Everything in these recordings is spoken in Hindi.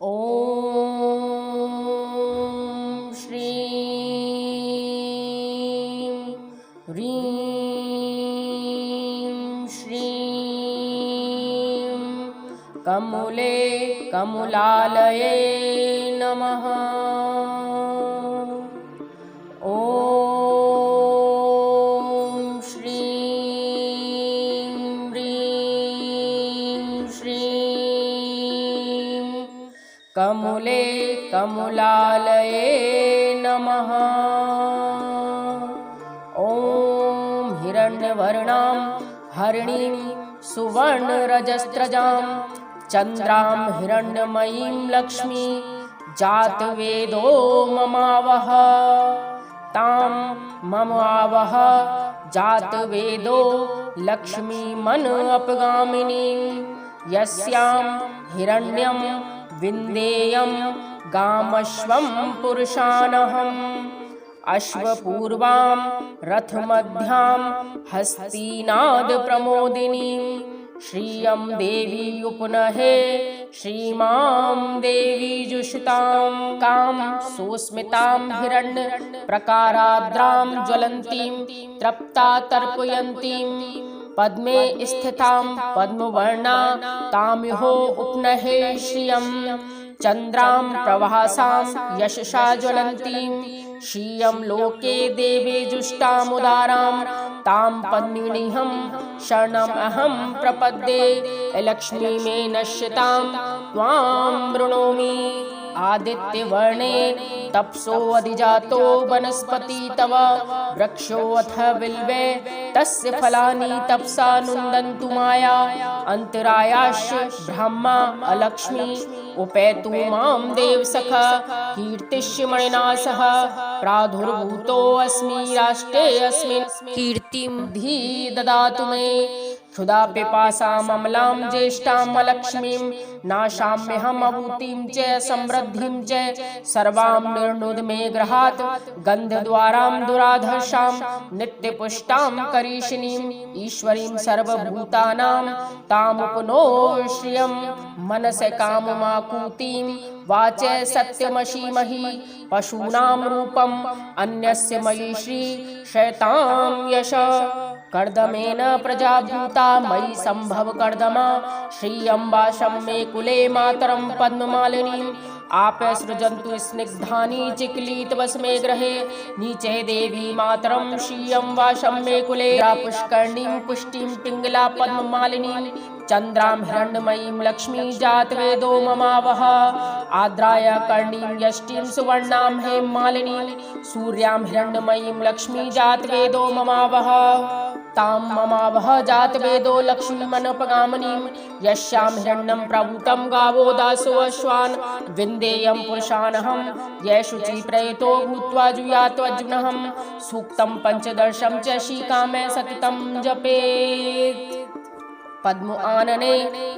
ॐ श्रीं ह्रीं श्रीं कमले कमलालये नमः। ॐ श्रीं ह्रीं श्रीं कमले कमलालये नमः। ॐ हिरण्यवर्णां हरिणीं सुवर्णरजस्रजां चन्द्रां हिरण्यमयीं लक्ष्मी जातवेदो ममावह। तां ममावह जातवेदो लक्ष्मीमन अपगामिनीं यस्यां हिरण्यं विन्देयं गामश्वं पुरुषानहम्। अश्वपूर्वां रथमध्यां हस्तीनाद प्रमोदिनीं श्रियं देवी उपनहे श्रीमां देवी जुषतां। कां सुस्मितां हिरण्य प्रकाराद्रां ज्वलन्तीं तृप्ता तर्पयन्तीं पद्मे स्थितां पद्मवर्णा ताम्यो उपनहे श्रियं। चन्द्रां प्रभासां यशसा ज्वलन्तीं श्रियं लोके देवे जुष्टामुदारां तां पद्मिनीहं शरणमहं प्रपद्ये। लक्ष्मी मे नश्यतां त्वां वृणोमि। आदित्यवर्णे तपसो अधिजातो वनस्पति तव वृक्षोऽथ बिल्वे तस्य फलानि तपसा नुन्दन्तु माया। अन्तरायाश्च ब्रह्मा अलक्ष्मी उपेतु मां देवसखा कीर्तिश्मणिना सह प्रादुर्भूतोऽस्मि राष्ट्रे अस्मिन् कीर्तिं धी ददातु मे। क्षुधा पिपासाम् अमलां ज्येष्ठां अलक्ष्मीं नाशाम्यहम् अभूतिं च समृद्धिं च सर्वां निर्णुद मे गृहात् गन्धद्वारां दुराधर्षां नित्यपुष्टां करीशिनीं ईश्वरीं सर्वभूतानां तामुपनो श्रियं। मनस काममाकूतिं वाच सत्यमशीमहि पशूनां रूपम् अन्यस्य मयि श्री शैतां यश। कर्दमेन प्रजा भूता मयि संभव कर्दमा श्रियं वाशं मे कुले मातरं पद्ममालिनीं। आप सृजन्तु स्निग्धानि चिक्लितवस्मे गृहे नीचे देवी मातरं श्रियं वाशं मे कुले। पुष्कर्णीं पुष्टिं पिङ्गला पद्ममालिनीं चन्द्रां हिरण्मयीं लक्ष्मी जातवेदो ममावह। आद्राय कर्णीं यष्टिं सुवर्णां हेममालिनीं सूर्यां हिरण्मयीं लक्ष्मी जातवेदो ममावह। तां ममावह जातवेदो लक्ष्मीमनपगामिनीं यस्यां हिरण्यं प्रभूतं गावो दासो अश्वान् विन्देयं पुरुषानहं ये शुचि प्रयतो भूत्वा जुयात्वजुनहं। सूक्तं पञ्चदशं च शीकामे सततं जपेत्। पद्म आनने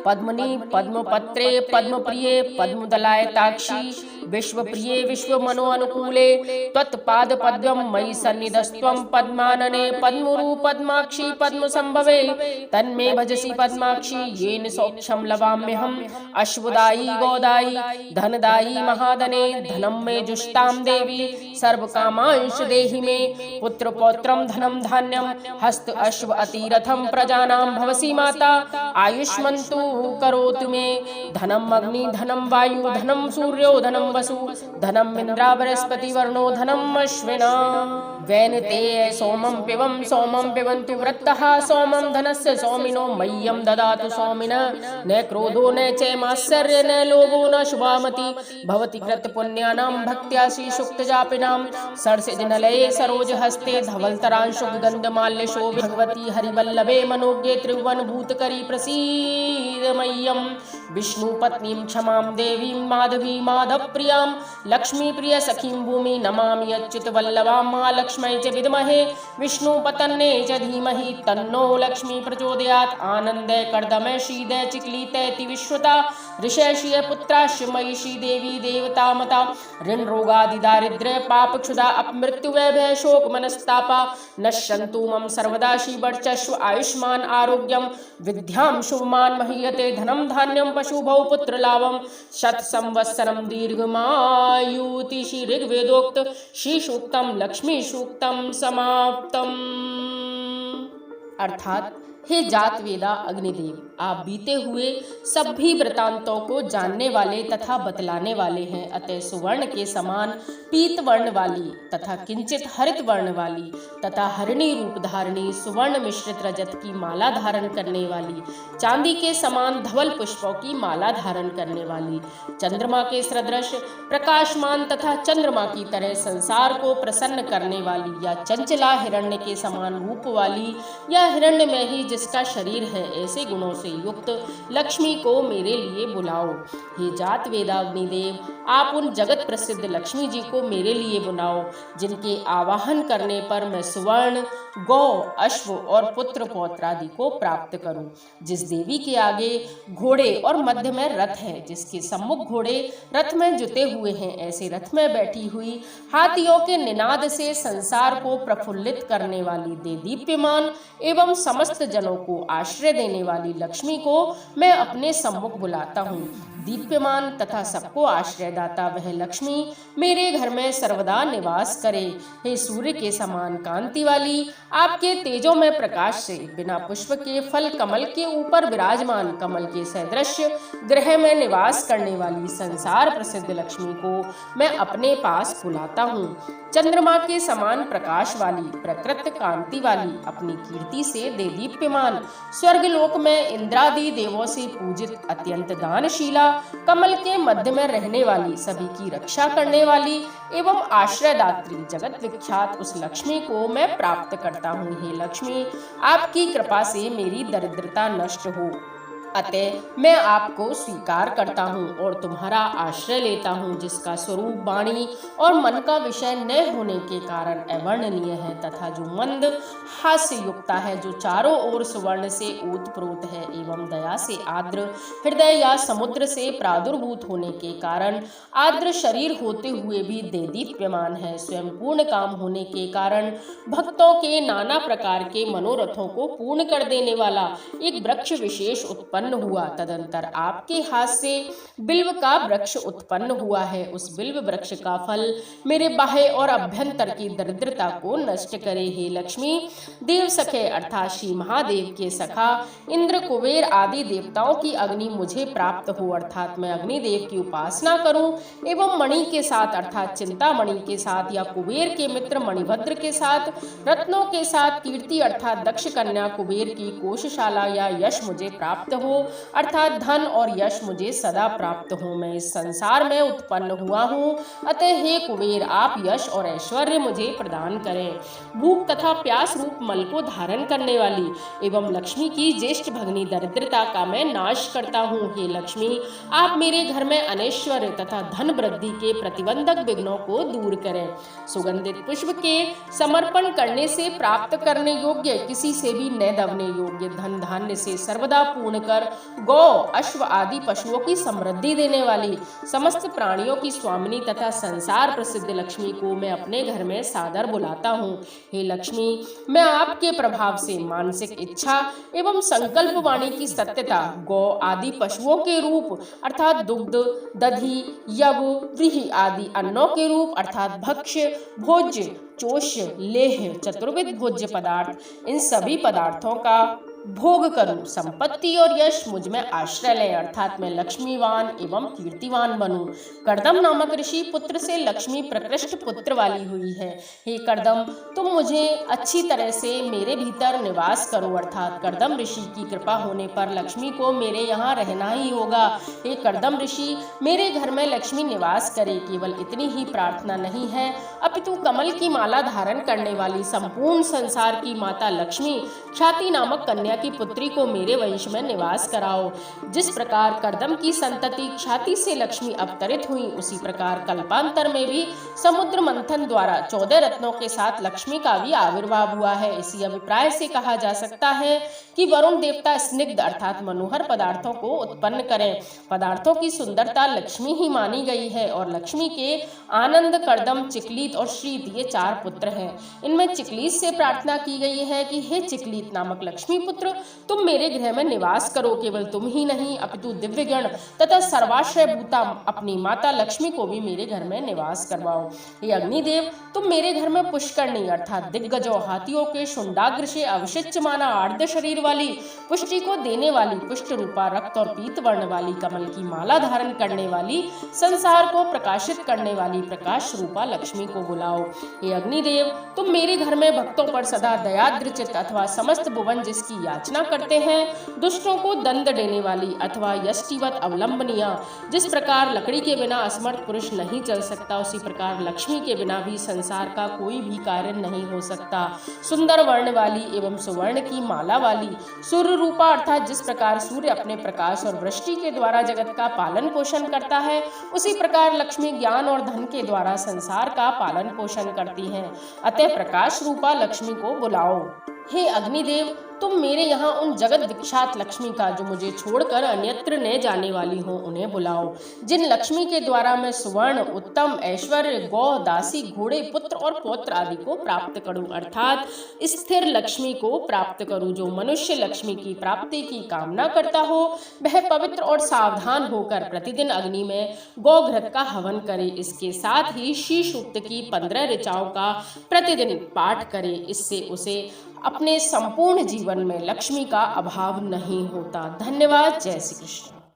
पद्मनि पद्मपत्रे पद्मप्रिये पद्मदलायताक्षी विश्वप्रिये विश्वमनोनुकूले त्वत्पादपद्मं मयि सन्निधस्त्वं। पद्मानने पद्मरु पद्माक्षी पद्मसंभवे तन्मे भजसि पद्माक्षी येन सौख्यं लभाम्यहम्। अश्वदायी गोदायी धनदायी महाधने धनं मे जुष्टां देवी सर्वकामांश देहि मे। पुत्रपौत्रं धनं धान्यं हस्त अश्व अतिरथं प्रजानां भवसि माता आयुष्मन्तु करोतु मे। धनम् अग्नि धनं वायु धनं सूर्यो धनं वसु धनं इन्द्रा बृहस्पति वर्णो धनम् अश्विना। वैनते सोमं पिबन्तु वृत्तः सोमं धनस्य सोमिनो मह्यं ददातु सोमिन। न क्रोधो न चैमाश्चर्य न लोभो न शुभामति भवति कृतपुण्यानां भक्त्या श्रीसुक्तजापिनां। सरसिजनलये सरोजहस्ते धवलतरांशुगन्धमाल्यशोभे भगवती हरिवल्लभे मनोज्ञे त्रिभुवनभूतकरी प्रसीद मह्यं। विष्णुपत्नीं क्षमां देवीं माधवी माधवप्रियां लक्ष्मीप्रिय सखीं भूमि नमामि अच्युतवल्लभां महालक्ष्मी लक्ष्मै च विद्महे विष्णुपत्न्यै च धीमहि तन्नो लक्ष्मी प्रचोदयात्। आनन्दे कर्दमे शीदे चिक्लितेति विश्वता ऋषयशिय पुत्राश्च महिषी देवी देवतामता। ऋण रोगादि दारिद्र्य पाप क्षुधा अपमृत्युवैभय शोक मनस्तापा नश्यन्तु मम सर्वदा श्रीवर्चस्व आयुष्मान आरोग्यम विद्यां शुभमान महीयते धनम धान्यम पशुभौ पुत्र लाभम शत संवत्सरम दीर्घमायुति। श्री ऋग्वेदोक्त श्री सूक्तम लक्ष्मी सूक्तम समाप्तम। अर्थात हे जातवेदा अग्निदेव, आप बीते हुए सभी वृतांतों को जानने वाले तथा बतलाने वाले हैं। अतः सुवर्ण के समान पीत वर्ण वाली तथा किंचित हरित वर्ण वाली तथा हरिणी रूप धारणी सुवर्ण मिश्रित रजत की माला धारण करने वाली, चांदी के समान धवल पुष्पों की माला धारण करने वाली, चंद्रमा के सदृश प्रकाशमान तथा चंद्रमा की तरह संसार को प्रसन्न करने वाली, या चंचला हिरण्य के समान रूप वाली, या हिरण्य में ही जिसका शरीर है, ऐसे गुणों से युक्त लक्ष्मी को मेरे लिए बुलाओ। हे जात वेदाग्निदेव, आप उन जगत प्रसिद्ध लक्ष्मी जी को मेरे लिए बुलाओ जिनके आवाहन करने पर मैं सुवर्ण, गौ, अश्व और पुत्र पौत्र आदि को प्राप्त करूं। जिस देवी के आगे घोड़े और मध्य में रथ है, जिसके सम्मुख घोड़े रथ में जुते हुए हैं, ऐसे रथ में बैठी हुई हाथियों के निनाद से संसार को प्रफुल्लित करने वाली देदीप्यमान एवं समस्त जनों को आश्रय देने वाली लक्ष्मी को मैं अपने सम्मुख बुलाता हूँ। दीप्यमान तथा सबको आश्रयदाता वह लक्ष्मी मेरे घर में सर्वदा निवास करे। हे सूर्य के समान कांति वाली, आपके तेजो में प्रकाश से बिना पुष्प के फल कमल के ऊपर विराजमान कमल के सदृश ग्रह में निवास करने वाली संसार प्रसिद्ध लक्ष्मी को मैं अपने पास बुलाता हूँ। चंद्रमा के समान प्रकाश वाली, प्रकृत कांति वाली, अपनी कीर्ति से देदीप्यमान, स्वर्गलोक में इंद्रादि देवों से पूजित, अत्यंत दानशीला, कमल के मध्य में रहने वाली, सभी की रक्षा करने वाली एवं आश्रयदात्री जगत विख्यात उस लक्ष्मी को मैं प्राप्त करता हूँ। हे लक्ष्मी, आपकी कृपा से मेरी दरिद्रता नष्ट हो, अतः मैं आपको स्वीकार करता हूँ और तुम्हारा आश्रय लेता हूँ, जिसका स्वरूप वाणी और मन का विषय न होने के कारण अवर्णनीय है तथा जो मंद हास्य युक्त है, जो चारों ओर सुवर्ण से ओतप्रोत है एवं दया से आर्द्र हृदय या समुद्र से प्रादुर्भूत होने के कारण आर्द्र शरीर होते हुए भी देदीप्यमान है, स्वयं पूर्ण काम होने के कारण भक्तों के नाना प्रकार के मनोरथों को पूर्ण कर देने वाला एक वृक्ष विशेष उत्पन्न हुआ। तदंतर आपके हाथ से बिल्व का वृक्ष उत्पन्न हुआ है। उस बिल्व वृक्ष का फल मेरे बाह्य और अभ्यंतर की दरिद्रता को नष्ट करे। हे लक्ष्मी, देव सखे अर्थात श्री महादेव के सखा इंद्र, कुबेर आदि देवताओं की अग्नि मुझे प्राप्त हो, अर्थात मैं अग्निदेव की उपासना करूं एवं मणि के साथ अर्थात चिंतामणि के साथ या कुबेर के मित्र मणिभद्र के साथ, रत्नों के साथ कीर्ति अर्थात दक्ष कन्या कुबेर की कोशशाला या यश मुझे प्राप्त हो, अर्थात धन और यश मुझे सदा प्राप्त हो। मैं इस संसार में उत्पन्न हुआ हूँ, अतः हे कुबेर, आप यश और ऐश्वर्य मुझे प्रदान करें। भूख तथा प्यास रूप मल को धारण करने वाली एवं लक्ष्मी की ज्येष्ठ भगनी दरिद्रता का मैं नाश करता हूँ। हे लक्ष्मी, आप मेरे घर में अनैश्वर्य तथा धन वृद्धि के प्रतिबंधक विघ्नों को दूर करें। सुगंधित पुष्प के समर्पण करने से प्राप्त करने योग्य, किसी से भी न दबने योग्य धन धान्य से सर्वदा पूर्ण कर गौ, अश्व आदि पशुओं की समृद्धि देने वाली, समस्त प्राणियों की स्वामिनी तथा संसार प्रसिद्ध लक्ष्मी को मैं अपने घर में सादर बुलाता हूँ। हे लक्ष्मी, मैं आपके प्रभाव से मानसिक इच्छा एवं संकल्प वाणी की सत्यता, गौ आदि पशुओं के रूप अर्थात दुग्ध, दधि, यव, व्रीहि आदि अन्नों के रूप अर्थात भक्ष्य, भोज्य, चोष्य, लेह, चतुर्विध भोज्य पदार्थ, इन सभी पदार्थों का भोग करूं। संपत्ति और यश मुझ में आश्रय ले, अर्थात मैं लक्ष्मीवान एवं कीर्तिवान बनूं। कर्दम नामक ऋषि पुत्र से लक्ष्मी प्रकृष्ट पुत्र वाली हुई है। हे कर्दम, तुम मुझे अच्छी तरह से मेरे भीतर निवास करो, अर्थात कर्दम ऋषि की कृपा होने पर लक्ष्मी को मेरे यहाँ रहना ही होगा। हे कर्दम ऋषि, मेरे घर में लक्ष्मी निवास करे। केवल इतनी ही प्रार्थना नहीं है, अपितु कमल की माला धारण करने वाली संपूर्ण संसार की माता लक्ष्मी ख्याति नामक कन्या कन्या की पुत्री को मेरे वंश में निवास कराओ। जिस प्रकार कर्दम की संतति ख्याति से लक्ष्मी अवतरित हुई, उसी प्रकार कल्पांतर में भी समुद्र मंथन द्वारा 14 रत्नों के साथ लक्ष्मी का भी आविर्भाव हुआ है। इसी अभिप्राय से कहा जा सकता है कि वरुण देवता स्निग्ध अर्थात मनोहर पदार्थों को उत्पन्न करें। पदार्थों की सुंदरता लक्ष्मी ही मानी गई है और लक्ष्मी के आनंद, कर्दम, चिकलीत और शीत ये 4 पुत्र हैं। इनमें चिकलीत से प्रार्थना की गई है कि हे चिकलीत नामक लक्ष्मी पुत्र, तुम मेरे गृह में निवास करो। केवल तुम ही नहीं अपितु दिव्यगण तथा सर्वाश्रय भूता अपनी माता लक्ष्मी को भी मेरे घर में निवास करवाओ। हे अग्निदेव, तुम मेरे घर में पुष्करणी अर्थात दिग्गजों, हाथियों के शुंडाग्र से अवशिष्ट माना आर्द्र शरीर वाली, पुष्टि को देने वाली, पुष्ट रूपा रक्त और पीत वर्ण वाली, कमल की माला धारण करने वाली, संसार को प्रकाशित करने वाली प्रकाश रूपा लक्ष्मी को बुलाओ। हे अग्निदेव, तुम मेरे घर में भक्तों पर सदा दयाद्रचित अथवा समस्त भुवन जिसकी याचना करते हैं, दुष्टों को दंड देने वाली अथवा यष्टिवत अवलंबनिया, जिस प्रकार लकड़ी के बिना असमर्थ पुरुष नहीं चल सकता, उसी प्रकार लक्ष्मी के बिना भी संसार का कोई भी कार्य नहीं हो सकता, सुंदर वर्ण वाली एवं सुवर्ण की माला वाली, सूर्य रूपा अर्थात जिस प्रकार सूर्य अपने प्रकाश और वृष्टि के द्वारा जगत का पालन पोषण करता है, उसी प्रकार लक्ष्मी ज्ञान और धन के द्वारा संसार का पालन पोषण करती हैं। अतः प्रकाश रूपा लक्ष्मी को बुलाओ। हे अग्निदेव, तुम मेरे यहाँ उन जगत विख्यात लक्ष्मी का जो मुझे छोड़कर अन्यत्र न जाने वाली हो उन्हें बुलाओ, जिन लक्ष्मी के द्वारा मैं सुवर्ण, उत्तम ऐश्वर्य, गौ, दासी, घोड़े, पुत्र और पौत्र आदि को प्राप्त करूं अर्थात स्थिर लक्ष्मी को प्राप्त करूं। जो मनुष्य लक्ष्मी की प्राप्ति की कामना करता हो वह पवित्र और सावधान होकर प्रतिदिन अग्नि में गौघृत का हवन करे। इसके साथ ही शीश सूक्त की 15 ऋचाओं का प्रतिदिन पाठ करे। इससे उसे अपने संपूर्ण जीवन में लक्ष्मी का अभाव नहीं होता। धन्यवाद। जय श्री कृष्ण।